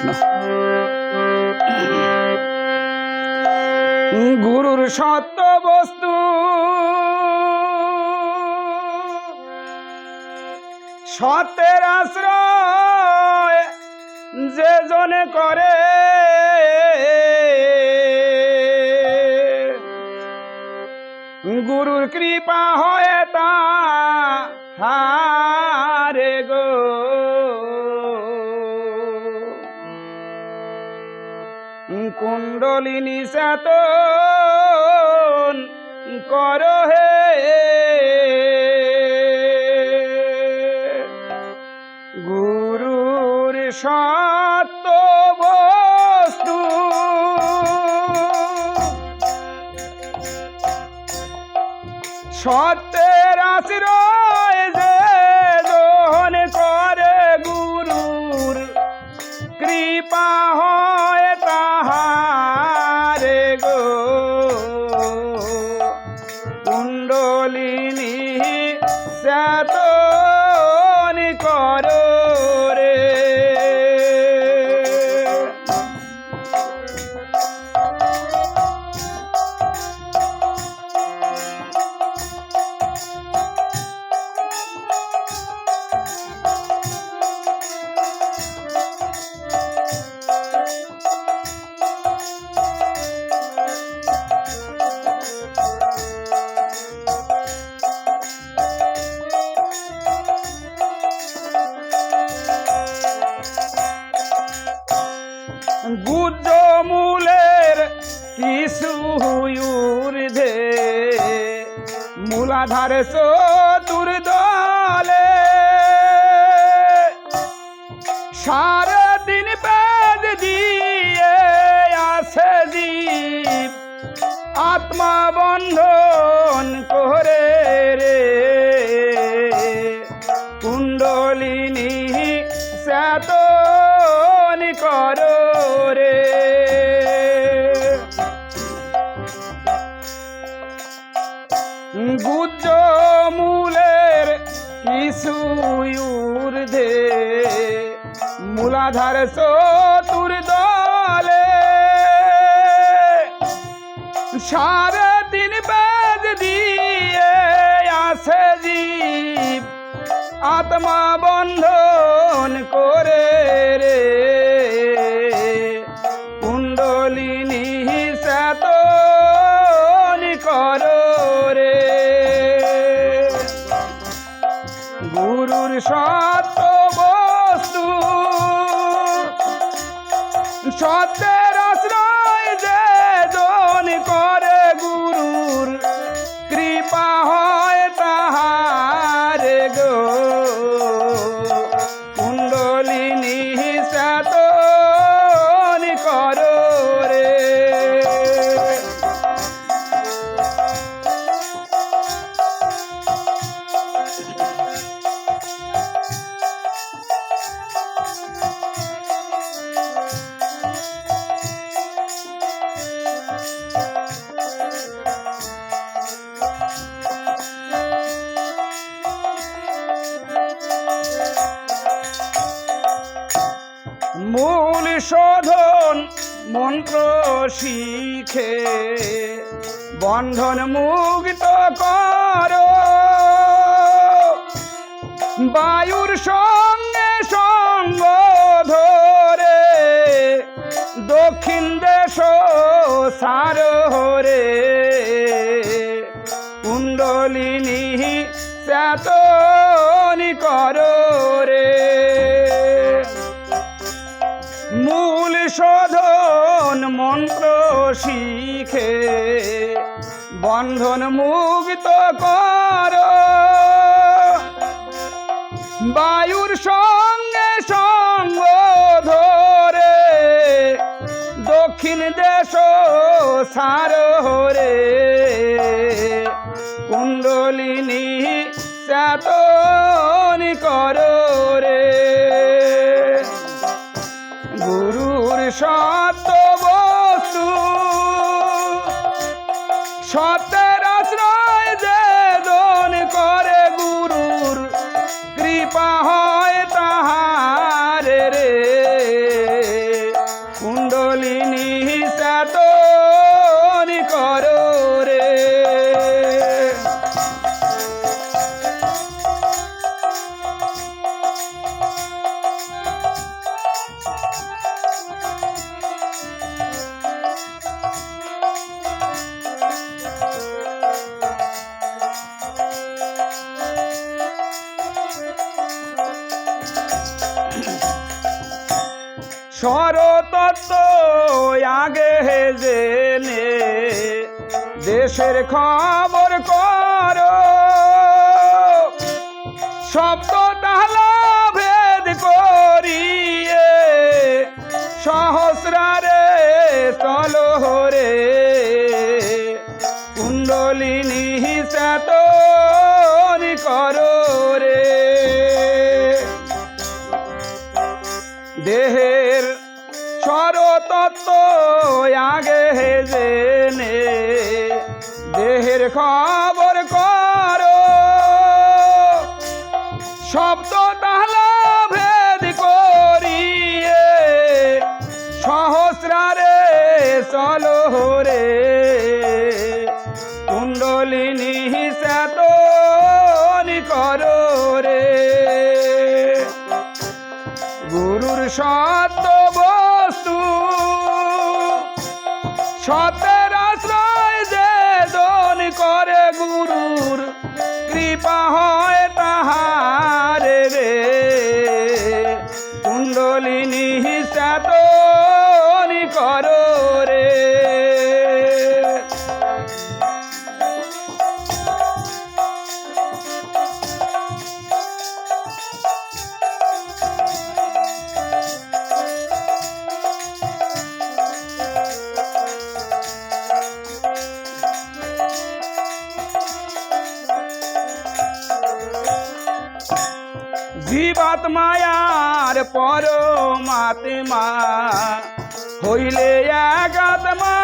কৃষ্ণ। গুরুর সত্য বস্তু সত্যের আশ্রয় যে জনে করে, গুরুর কৃপা হয় তাহারে গো। কুণ্ডলিনী চেতন কর হে, গুরুর সত্য বস্তু সত্যের আশ্রয় যে জন করে, গুরুর কৃপা হয় তাহারে গো। কুণ্ডলিনী চেতন কর রে। গুহ্য মূলের কিছু ঊর্ধ্বে, মূলাধার চতুর্দলে, সারাদিন বেদ দিয়ে আছে জীব আত্মা বন্ধন করে রে। কুণ্ডলিনী চেতন কর রে। গুহ্য মূলের কিছু ঊর্ধ্বে, মূলাধার চতুর্দলে, সারাদিন বেদ দিয়ে আছে জীব আত্মা বন্ধন করে রে। কুণ্ডলিনী চেতন কর রে। গুরুর সত্য বস্তু সত্যের আশ্রয় যে জন করে, গুরুর কৃপা হয় তাহারে গো। কুণ্ডলিনী চেতন কর রে। মূল শোধন মন্ত্র শিখে বন্ধন মুক্ত কর, বায়ুর সঙ্গে সঙ্গ ধরে দক্ষিণ দেশ সার রে। কুণ্ডলিনী চেতন কর রে। মূল শোধন মন্ত্র শিখে বন্ধন মুক্ত কর, বায়ুর সঙ্গে সঙ্গ ধরে দক্ষিণ দেশ সার রে। কুণ্ডলিনী চেতন কর রে। গুরুর সত্য বস্তু সত্যের আশ্রয় যে জন করে, গুরুর কৃপা হয় তাহারে রে। সরতত্ত্ব আগে জেনে দেশের খবর করো, শব্দ তাহলা ভেদ করিয়ে সহস্রারে চলো রে, কুণ্ডলিনী চেতন করো রে। দেহের সরতত্ত্ব আগে জেনে দেহের খবর করো, শব্দ তাহলা ভেদ করিয়ে সহস্রারে চলো রে, কুণ্ডলিনী চেতন করো রে। গুরুর সত্য বস্তু সত্যের আশ্রয় যে জন করে, গুরুর কৃপা হয় তাহার রে, কুণ্ডলিনী চেতন করো রে। জীবাত্মায়ার পরমাত্মা হইলে এক আত্মা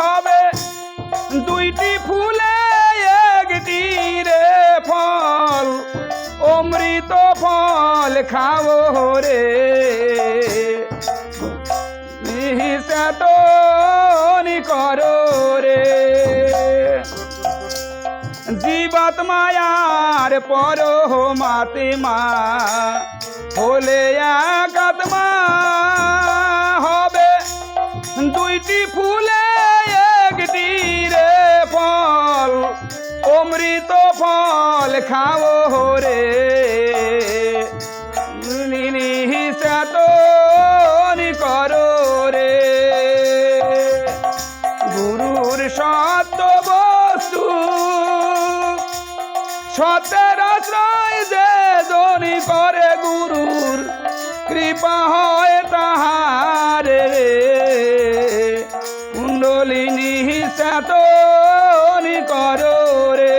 হবে, দুইটি ফুলে একটি রে ফল, অমৃত ফল খাও রে, চেতন করো রে। জীবাত্মায়ার পরমাত্মা হলে এক আত্মা হবে, দুইটি ফুলে একটি রে ফল, অমৃত ফল খাও রে, চেতন করো রে। গুরুর সত্য বস্তু সত্যের আশ্রয় যে জনি করে, গুরুর কৃপা হয় তাহার রে, কুণ্ডলিনী চেতন করো রে।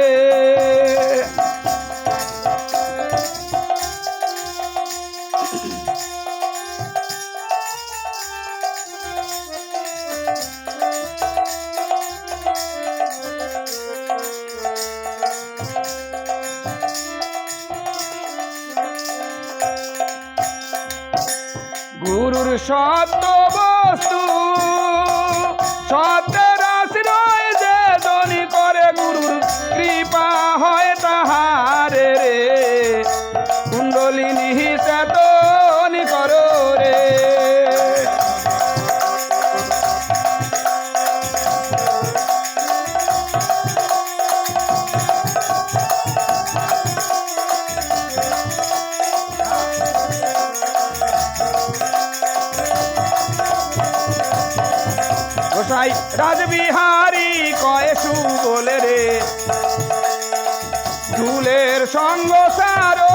গুরুর সত্য বস্তু সত্যের আশ্রয় যে জনি করে, গুরুর কৃপা হয় তাহার রে, কুণ্ডলিনী চেতন করো রে। গোসাই রাজবিহারী কয়ে সুবলে রে, চুলের সঙ্গ সারো,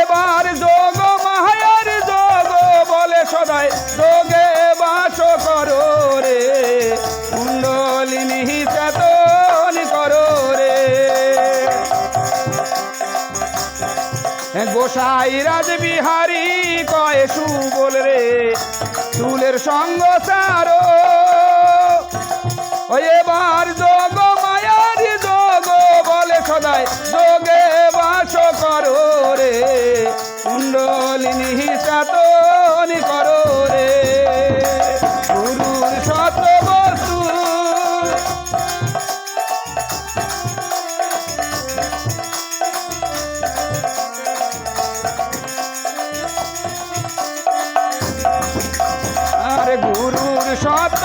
এবার যোগ মায়ার যোগ বলে সদাই যোগে বাস করো রে, কুণ্ডলিনী চেতন করো রে। গোসাই রাজবিহারী কয়ে সুবল রে, চুলের সঙ্গ সারো, এবার যোগ মায়ার যোগ বলে সদাই যোগে বাস করো রে, কুণ্ডলিনী চেতন করো রে। গুরুর সত্য বস্তু আর গুরুর সত্য